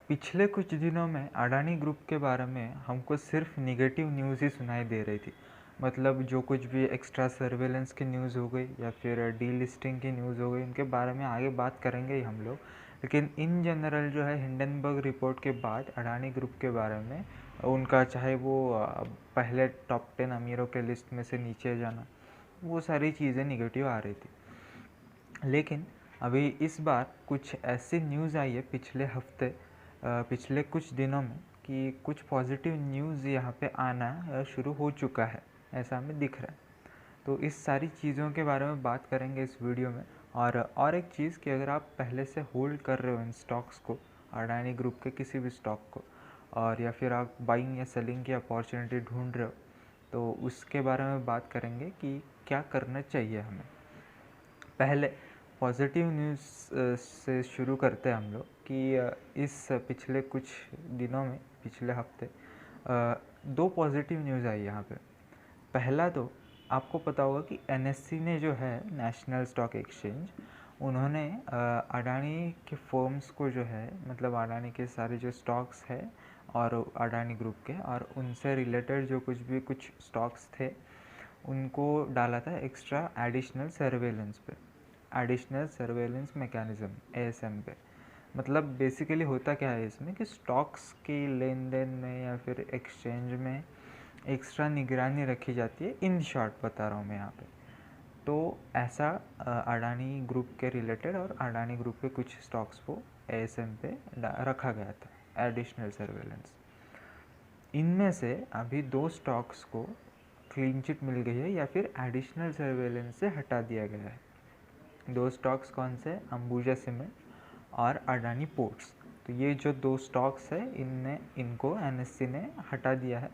पिछले कुछ दिनों में अडानी ग्रुप के बारे में हमको सिर्फ निगेटिव न्यूज़ ही सुनाई दे रही थी। मतलब जो कुछ भी एक्स्ट्रा सर्वेलेंस की न्यूज़ हो गई या फिर डीलिस्टिंग की न्यूज़ हो गई, उनके बारे में आगे बात करेंगे ही हम लोग। लेकिन इन जनरल जो है हिंडनबर्ग रिपोर्ट के बाद अडानी ग्रुप के बारे में उनका चाहे वो पहले टॉप 10 अमीरों के लिस्ट में से नीचे जाना, वो सारी चीज़ें निगेटिव आ रही थी। लेकिन अभी इस बार कुछ ऐसी न्यूज़ आई है पिछले कुछ दिनों में कि कुछ पॉजिटिव न्यूज़ यहाँ पे आना शुरू हो चुका है, ऐसा हमें दिख रहा है। तो इस सारी चीज़ों के बारे में बात करेंगे इस वीडियो में। और एक चीज़ कि अगर आप पहले से होल्ड कर रहे हो इन स्टॉक्स को, अडानी ग्रुप के किसी भी स्टॉक को, और या फिर आप बाइंग या सेलिंग की अपॉर्चुनिटी ढूंढ रहे हो, तो उसके बारे में बात करेंगे कि क्या करना चाहिए हमें। पहले पॉजिटिव न्यूज़ से शुरू करते हैं हम लोग कि इस पिछले कुछ दिनों में, पिछले हफ्ते दो पॉजिटिव न्यूज़ आई यहाँ पे। पहला तो आपको पता होगा कि एनएससी ने जो है, नेशनल स्टॉक एक्सचेंज, उन्होंने अडानी के फर्म्स को जो है, मतलब अडानी के सारे जो स्टॉक्स है और अडानी ग्रुप के और उनसे रिलेटेड जो कुछ स्टॉक्स थे, उनको डाला था एक्स्ट्रा एडिशनल सर्वेलेंस पे, एडिशनल सर्वेलेंस मैकेनिज़्म एएसएम पे। मतलब बेसिकली होता क्या है इसमें कि स्टॉक्स की लेन देन में या फिर एक्सचेंज में एक्स्ट्रा निगरानी रखी जाती है। इन शॉर्ट बता रहा हूँ मैं यहाँ पे। तो ऐसा अडानी ग्रुप के रिलेटेड और अडानी ग्रुप के कुछ स्टॉक्स को एएसएम पे रखा गया था, एडिशनल सर्वेलेंस। इनमें से अभी दो स्टॉक्स को क्लीन चिट मिल गई है या फिर एडिशनल सर्वेलेंस से हटा दिया गया है। दो स्टॉक्स कौन से? अंबुजा सीमेंट और अडानी पोर्ट्स। तो ये जो दो स्टॉक्स है, इनको एनएससी ने हटा दिया है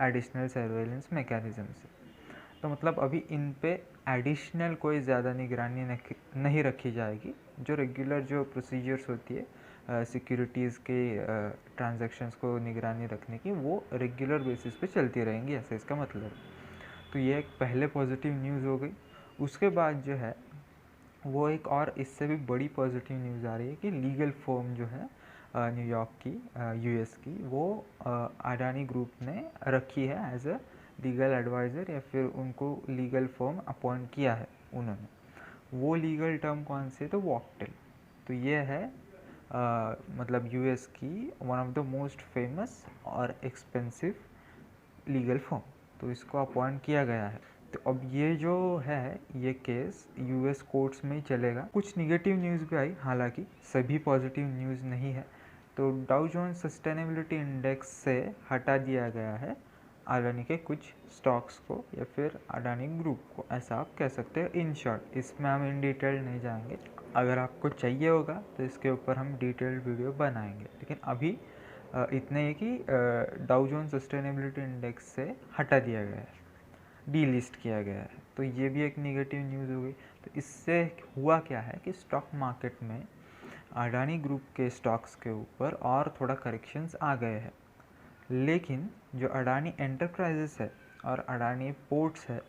एडिशनल सर्वेलेंस मैकेनिज़्म से। तो मतलब अभी इन पे एडिशनल कोई ज़्यादा निगरानी नहीं रखी जाएगी। जो रेगुलर जो प्रोसीजर्स होती है सिक्योरिटीज़ के ट्रांजैक्शंस को निगरानी रखने की, वो रेगुलर बेसिस पे चलती रहेंगी, ऐसा इसका मतलब है। तो ये एक पहले पॉजिटिव न्यूज़ हो गई। उसके बाद जो है वो एक और इससे भी बड़ी पॉजिटिव न्यूज़ आ रही है कि लीगल फर्म जो है न्यूयॉर्क की, यूएस की, वो अडानी ग्रुप ने रखी है एज अ लीगल एडवाइज़र, या फिर उनको लीगल फर्म अपॉइंट किया है उन्होंने। वो लीगल टर्म कौन से? तो वॉकटेल। तो ये है मतलब यूएस की one of the most famous और एक्सपेंसिव लीगल फर्म। तो इसको अपॉइंट किया गया है। तो अब ये जो है, ये केस यूएस कोर्ट्स में ही चलेगा। कुछ निगेटिव न्यूज़ भी आई, हालांकि सभी पॉजिटिव न्यूज़ नहीं है। तो डाउ जोन्स सस्टेनेबिलिटी इंडेक्स से हटा दिया गया है अडानी के कुछ स्टॉक्स को या फिर अडानी ग्रुप को, ऐसा आप कह सकते हो इन शॉर्ट। इसमें हम इन डिटेल नहीं जाएंगे। अगर आपको चाहिए होगा तो इसके ऊपर हम डिटेल्ड वीडियो बनाएंगे। लेकिन अभी इतने ही कि डाउ जोन्स सस्टेनेबिलिटी इंडेक्स से हटा दिया गया है, डीलिस्ट किया गया है। तो ये भी एक नेगेटिव न्यूज़ हो गई। तो इससे हुआ क्या है कि स्टॉक मार्केट में अडानी ग्रुप के स्टॉक्स के ऊपर और थोड़ा करेक्शंस आ गए हैं। लेकिन जो अडानी एंटरप्राइजेस है और अडानी पोर्ट्स है,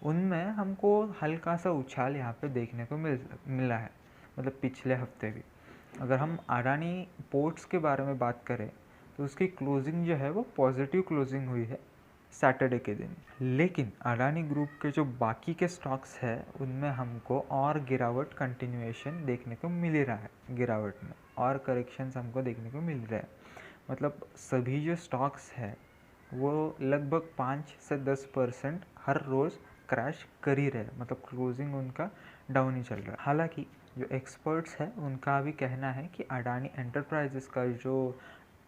उनमें हमको हल्का सा उछाल यहाँ पे देखने को मिला है, मतलब पिछले हफ्ते भी। अगर हम अडानी पोर्ट्स के बारे में बात करें तो उसकी क्लोजिंग जो है वो पॉजिटिव क्लोजिंग हुई है सैटरडे के दिन। लेकिन अडानी ग्रुप के जो बाकी के स्टॉक्स हैं, उनमें हमको और गिरावट कंटिन्यूएशन देखने को मिल रहा है। गिरावट में और करेक्शंस हमको देखने को मिल रहा है। मतलब सभी जो स्टॉक्स हैं वो लगभग 5 से 10% हर रोज़ क्रैश कर ही रहे, मतलब क्लोजिंग उनका डाउन ही चल रहा है। हालांकि जो एक्सपर्ट्स हैं उनका भी कहना है कि अडानी एंटरप्राइजेस का जो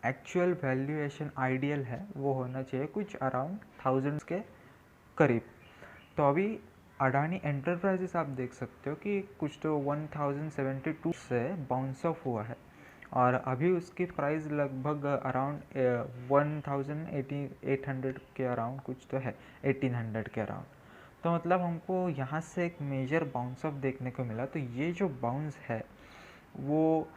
एक्चुअल वैल्यूएशन आइडियल है वो होना चाहिए कुछ अराउंड थाउजेंड्स के करीब। तो अभी अडानी एंटरप्राइजेस आप देख सकते हो कि कुछ तो 1072 से बाउंस ऑफ हुआ है, और अभी उसकी प्राइस लगभग अराउंड 1800 के अराउंड कुछ तो है, 1800 के अराउंड। तो मतलब हमको यहाँ से एक मेजर बाउंस ऑफ देखने को मिला। तो ये जो बाउंस है वो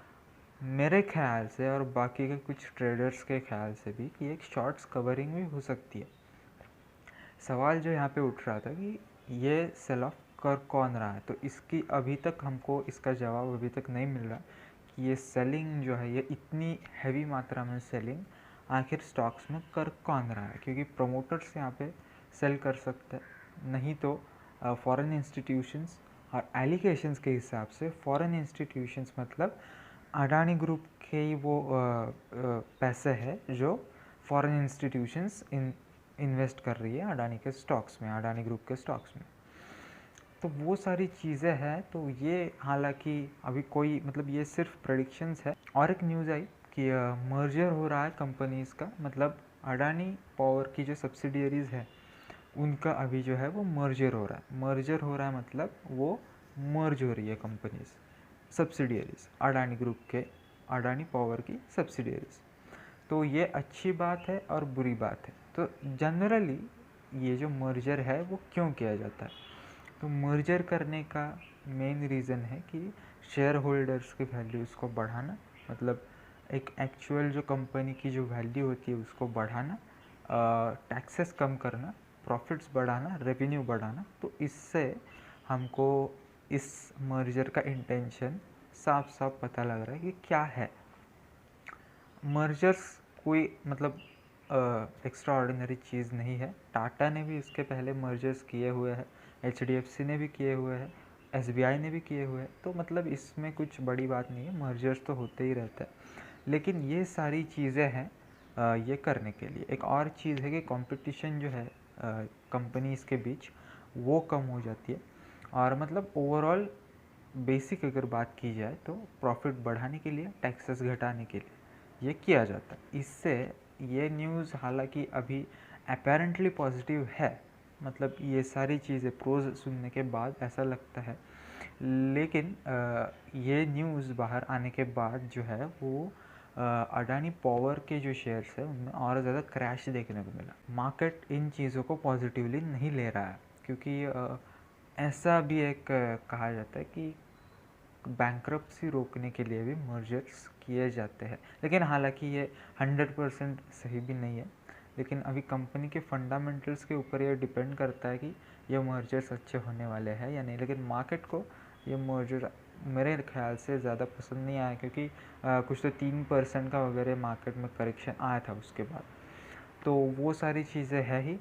मेरे ख्याल से और बाकी के कुछ ट्रेडर्स के ख्याल से भी कि एक शॉर्ट्स कवरिंग भी हो सकती है। सवाल जो यहाँ पे उठ रहा था कि ये सेल ऑफ कर कौन रहा है, तो इसकी अभी तक हमको इसका जवाब अभी तक नहीं मिल रहा ये सेलिंग जो है, ये इतनी हैवी मात्रा में सेलिंग आखिर स्टॉक्स में कर कौन रहा है, क्योंकि प्रोमोटर्स यहाँ पे सेल कर सकते हैं, नहीं तो फॉरेन इंस्टीट्यूशंस। और एलिगेशंस के हिसाब से फॉरेन इंस्टीट्यूशंस मतलब अडानी ग्रुप के ही वो पैसे है जो फॉरेन इंस्टीट्यूशंस इन्वेस्ट कर रही है अडानी के स्टॉक्स में, अडानी ग्रुप के स्टॉक्स में। तो वो सारी चीज़ें हैं। तो ये हालांकि अभी कोई मतलब ये सिर्फ प्रेडिक्शंस है। और एक न्यूज़ आई कि मर्जर हो रहा है कंपनीज़ का, मतलब अडानी पावर की जो सब्सिडियरीज़ है उनका अभी जो है वो मर्जर हो रहा है। मर्जर हो रहा है मतलब वो मर्ज हो रही है कंपनीज, सब्सिडियरीज, अडानी ग्रुप के, अडानी पावर की सब्सिडियरीज। तो ये अच्छी बात है और बुरी बात है। तो जनरली ये जो मर्जर है वो क्यों किया जाता है, तो मर्जर करने का मेन रीज़न है कि शेयर होल्डर्स की वैल्यूज़ को बढ़ाना, मतलब एक एक्चुअल जो कंपनी की जो वैल्यू होती है उसको बढ़ाना, टैक्सेस कम करना, प्रॉफिट्स बढ़ाना, रेवेन्यू बढ़ाना। तो इससे हमको इस मर्जर का इंटेंशन साफ साफ पता लग रहा है कि क्या है। मर्जर्स कोई मतलब एक्स्ट्रा ऑर्डिनरी चीज़ नहीं है। टाटा ने भी इसके पहले मर्जर्स किए हुए हैं, HDFC ने भी किए हुए हैं, SBI ने भी किए हुए हैं। तो मतलब इसमें कुछ बड़ी बात नहीं है, मर्जर्स तो होते ही रहता है। लेकिन ये सारी चीज़ें हैं ये करने के लिए। एक और चीज़ है कि कंपटीशन जो है कंपनीज़ के बीच वो कम हो जाती है। और मतलब ओवरऑल बेसिक अगर बात की जाए तो प्रॉफिट बढ़ाने के लिए, टैक्सेस घटाने के लिए ये किया जाता है। इससे ये न्यूज़ हालांकि अभी अपेरेंटली पॉजिटिव है, मतलब ये सारी चीज़ें प्रोज सुनने के बाद ऐसा लगता है। लेकिन ये न्यूज़ बाहर आने के बाद जो है वो अडानी पावर के जो शेयर्स है उनमें और ज़्यादा क्रैश देखने को मिला। मार्केट इन चीज़ों को पॉजिटिवली नहीं ले रहा है, क्योंकि ऐसा भी एक कहा जाता है कि बैंक्रप्सी रोकने के लिए भी मर्जर्स किए जाते हैं। लेकिन हालांकि ये 100% सही भी नहीं है। लेकिन अभी कंपनी के फंडामेंटल्स के ऊपर ये डिपेंड करता है कि ये मर्जर्स अच्छे होने वाले हैं या नहीं। लेकिन मार्केट को ये मर्जर मेरे ख्याल से ज़्यादा पसंद नहीं आया, क्योंकि कुछ तो 3% का वगैरह मार्केट में करेक्शन आया था उसके बाद। तो वो सारी चीज़ें हैं ही।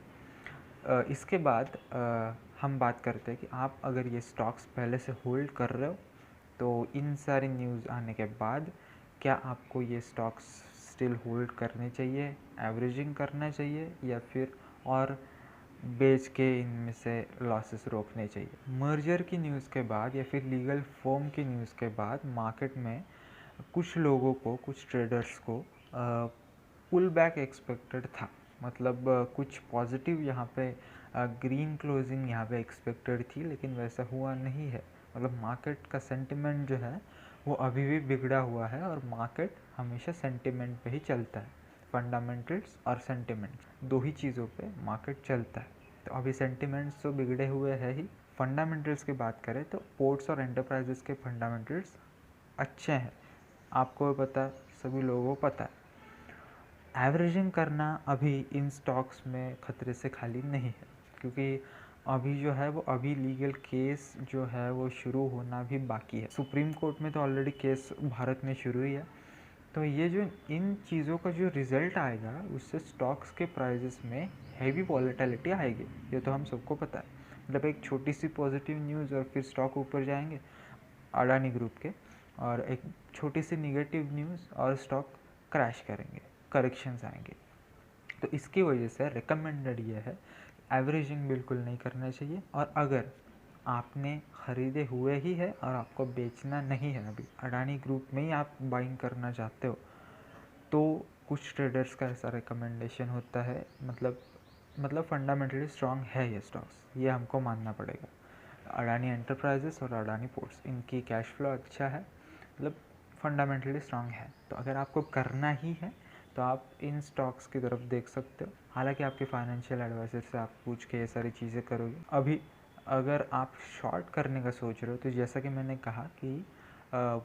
इसके बाद हम बात करते हैं कि आप अगर ये स्टॉक्स पहले से होल्ड कर रहे हो तो इन सारी न्यूज़ आने के बाद क्या आपको ये स्टॉक्स स्टिल होल्ड करने चाहिए, एवरेजिंग करना चाहिए, या फिर और बेच के इनमें से लॉसेस रोकने चाहिए। मर्जर की न्यूज़ के बाद या फिर लीगल फॉर्म की न्यूज़ के बाद मार्केट में कुछ लोगों को, कुछ ट्रेडर्स को पुल बैक एक्सपेक्टेड था। मतलब कुछ पॉजिटिव यहाँ पे ग्रीन क्लोजिंग यहाँ पे एक्सपेक्टेड थी, लेकिन वैसा हुआ नहीं है। मतलब मार्केट का सेंटिमेंट जो है वो अभी भी बिगड़ा हुआ है, और मार्केट हमेशा सेंटिमेंट पे ही चलता है। फंडामेंटल्स और सेंटिमेंट्स दो ही चीज़ों पे मार्केट चलता है। तो अभी सेंटिमेंट्स तो बिगड़े हुए हैं ही। फंडामेंटल्स की बात करें तो पोर्ट्स और एंटरप्राइजेस के फंडामेंटल्स अच्छे हैं, आपको पता है, सभी लोगों को पता है। एवरेजिंग करना अभी इन स्टॉक्स में खतरे से खाली नहीं है, क्योंकि अभी जो है वो अभी लीगल केस जो है वो शुरू होना भी बाकी है। सुप्रीम कोर्ट में तो ऑलरेडी केस भारत में शुरू ही है। तो ये जो इन चीज़ों का जो रिज़ल्ट आएगा उससे स्टॉक्स के प्राइजेस में हैवी वॉलेटिलिटी आएगी, ये तो हम सबको पता है। मतलब एक छोटी सी पॉजिटिव न्यूज़ और फिर स्टॉक ऊपर जाएंगे अडानी ग्रुप के, और एक छोटी सी निगेटिव न्यूज़ और स्टॉक क्रैश करेंगे, करेक्शंस आएंगे। तो इसकी वजह से रिकमेंडेड ये है, एवरेजिंग बिल्कुल नहीं करना चाहिए। और अगर आपने ख़रीदे हुए ही है और आपको बेचना नहीं है, अभी अडानी ग्रुप में ही आप बाइंग करना चाहते हो, तो कुछ ट्रेडर्स का ऐसा रिकमेंडेशन होता है। मतलब फंडामेंटली स्ट्रॉन्ग है ये स्टॉक्स, ये हमको मानना पड़ेगा। अडानी एंटरप्राइजेस और अडानी पोर्ट्स, इनकी कैश फ्लो अच्छा है, मतलब फंडामेंटली स्ट्रॉन्ग है। तो अगर आपको करना ही है तो आप इन स्टॉक्स की तरफ देख सकते हो। हालांकि आपके फाइनेंशियल एडवाइज़र से आप पूछ के ये सारी चीज़ें करोगे। अभी अगर आप शॉर्ट करने का सोच रहे हो तो जैसा कि मैंने कहा कि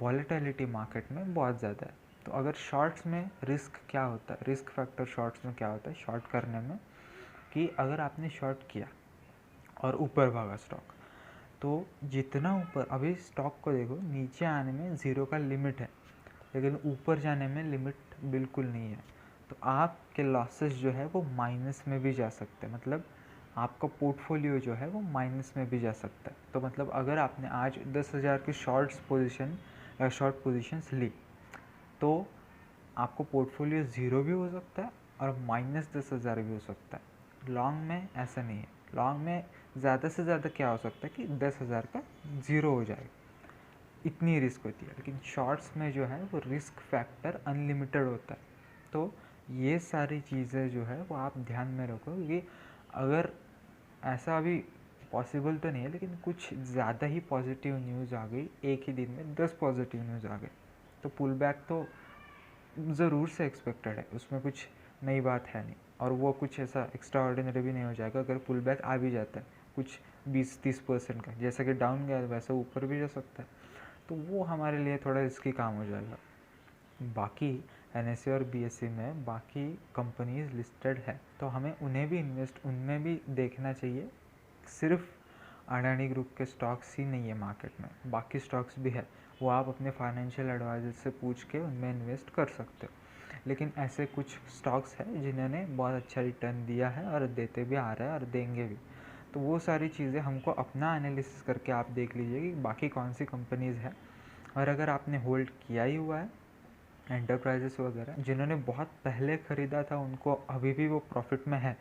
वॉलेटिलिटी मार्केट में बहुत ज़्यादा है। तो अगर शॉर्ट्स में रिस्क क्या होता है, रिस्क फैक्टर शॉर्ट्स में क्या होता है शॉर्ट करने में, कि अगर आपने शॉर्ट किया और ऊपर भागा स्टॉक, तो जितना ऊपर, अभी स्टॉक को देखो नीचे आने में ज़ीरो का लिमिट है, लेकिन ऊपर जाने में लिमिट बिल्कुल नहीं है। तो आपके लॉसेस जो है वो माइनस में भी जा सकते हैं, मतलब आपका पोर्टफोलियो जो है वो माइनस में भी जा सकता है। तो मतलब अगर आपने आज 10,000 की शॉर्ट पोजीशंस ली, तो आपको पोर्टफोलियो ज़ीरो भी हो सकता है और -10,000 भी हो सकता है। लॉन्ग में ऐसा नहीं है। लॉन्ग में ज़्यादा से ज़्यादा क्या हो सकता है कि 10,000 का ज़ीरो हो जाएगा, इतनी रिस्क होती है। लेकिन शॉर्ट्स में जो है वो रिस्क फैक्टर अनलिमिटेड होता है। तो ये सारी चीज़ें जो है वो आप ध्यान में रखो कि अगर ऐसा अभी पॉसिबल तो नहीं है, लेकिन कुछ ज़्यादा ही पॉजिटिव न्यूज़ आ गई, एक ही दिन में 10 पॉजिटिव न्यूज़ आ गए, तो पुल बैक तो ज़रूर से एक्सपेक्टेड है, उसमें कुछ नई बात है नहीं। और वो कुछ ऐसा एक्स्ट्रा ऑर्डिनरी भी नहीं हो जाएगा अगर पुल बैक आ भी जाता है कुछ 20-30% का, जैसा कि डाउन गया वैसा ऊपर भी जा सकता है। तो वो हमारे लिए थोड़ा रिस्की काम हो जाएगा। बाकी NSE और BSE में बाकी कंपनीज लिस्टेड है, तो हमें उनमें भी देखना चाहिए। सिर्फ अडानी ग्रुप के स्टॉक्स ही नहीं है मार्केट में, बाकी स्टॉक्स भी है, वो आप अपने फाइनेंशियल एडवाइजर से पूछ के उनमें इन्वेस्ट कर सकते हो। लेकिन ऐसे कुछ स्टॉक्स है जिन्होंने बहुत अच्छा रिटर्न दिया है और देते भी आ रहा है और देंगे भी। तो वो सारी चीज़ें हमको अपना एनालिसिस करके आप देख लीजिए कि बाकी कौन सी कंपनीज़ है। और अगर आपने होल्ड किया ही हुआ है एंटरप्राइजेस वगैरह, जिन्होंने बहुत पहले ख़रीदा था, उनको अभी भी वो प्रॉफिट में है।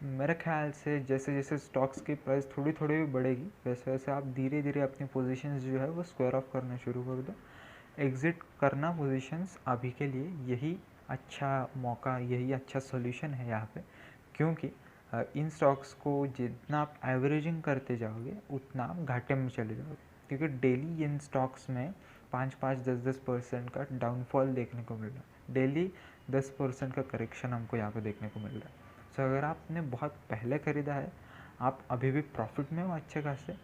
मेरे ख्याल से जैसे जैसे स्टॉक्स की प्राइस थोड़ी थोड़ी भी बढ़ेगी, वैसे वैसे आप धीरे धीरे अपनी पोजीशंस जो है वो स्क्वायर ऑफ करना शुरू कर दो। एग्ज़िट करना पोजीशंस अभी के लिए यही अच्छा मौका, यही अच्छा सोल्यूशन है यहाँ पे, क्योंकि इन स्टॉक्स को जितना आप एवरेजिंग करते जाओगे उतना आप घाटे में चले जाओगे, क्योंकि डेली इन स्टॉक्स में 5-5, 10-10% का डाउनफॉल देखने को मिल रहा है। डेली 10% का करेक्शन हमको यहाँ पे देखने को मिल रहा है। सो अगर आपने बहुत पहले ख़रीदा है, आप अभी भी प्रॉफिट में हो अच्छे खासे,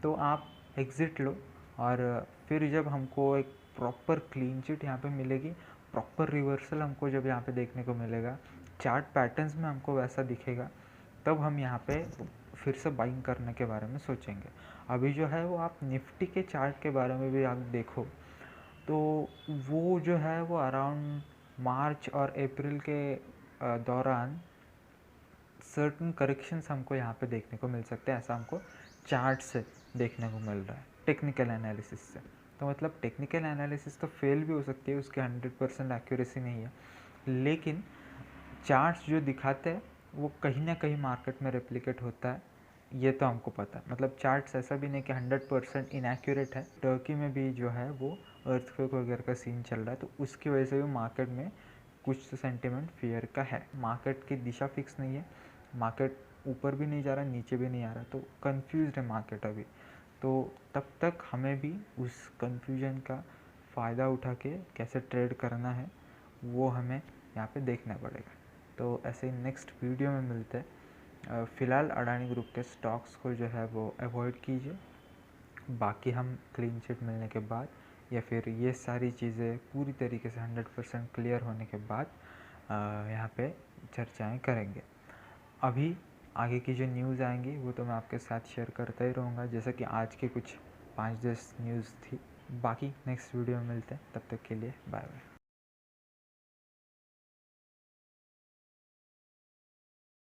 तो आप एग्ज़िट लो। और फिर जब हमको एक प्रॉपर क्लीन चिट यहाँ पे मिलेगी, प्रॉपर रिवर्सल हमको जब यहाँ पे देखने को मिलेगा, चार्ट पैटर्न्स में हमको वैसा दिखेगा, तब हम यहाँ पे फिर से बाइंग करने के बारे में सोचेंगे। अभी जो है वो आप निफ्टी के चार्ट के बारे में भी आप देखो, तो वो जो है वो अराउंड मार्च और अप्रैल के दौरान सर्टन करेक्शंस हमको यहाँ पे देखने को मिल सकते हैं। ऐसा हमको चार्ट से देखने को मिल रहा है, टेक्निकल एनालिसिस से। तो मतलब टेक्निकल एनालिसिस तो फेल भी हो सकती है, उसकी 100% एक्यूरेसी नहीं है, लेकिन चार्ट्स जो दिखाते हैं वो कहीं ना कहीं मार्केट में रेप्लिकेट होता है, ये तो हमको पता है। मतलब चार्ट्स ऐसा भी नहीं कि 100% इनएक्यूरेट है। टर्की में भी जो है वो अर्थक्वेक वगैरह का सीन चल रहा है, तो उसकी वजह से भी मार्केट में कुछ तो सेंटिमेंट फियर का है। मार्केट की दिशा फिक्स नहीं है, मार्केट ऊपर भी नहीं जा रहा, नीचे भी नहीं आ रहा, तो कंफ्यूज्ड है मार्केट अभी। तो तब तक हमें भी उस कंफ्यूजन का फ़ायदा उठा के कैसे ट्रेड करना है वो हमें यहाँ पे देखना पड़ेगा। तो ऐसे ही नेक्स्ट वीडियो में मिलते हैं। फ़िलहाल अडानी ग्रुप के स्टॉक्स को जो है वो अवॉइड कीजिए। बाकी हम क्लीन चिट मिलने के बाद या फिर ये सारी चीज़ें पूरी तरीके से 100% क्लियर होने के बाद यहाँ पे चर्चाएं करेंगे। अभी आगे की जो न्यूज़ आएंगी वो तो मैं आपके साथ शेयर करता ही रहूँगा, जैसे कि आज के कुछ 5-10 न्यूज़ थी। बाकी नेक्स्ट वीडियो में मिलते हैं, तब तक के लिए बाय बाय।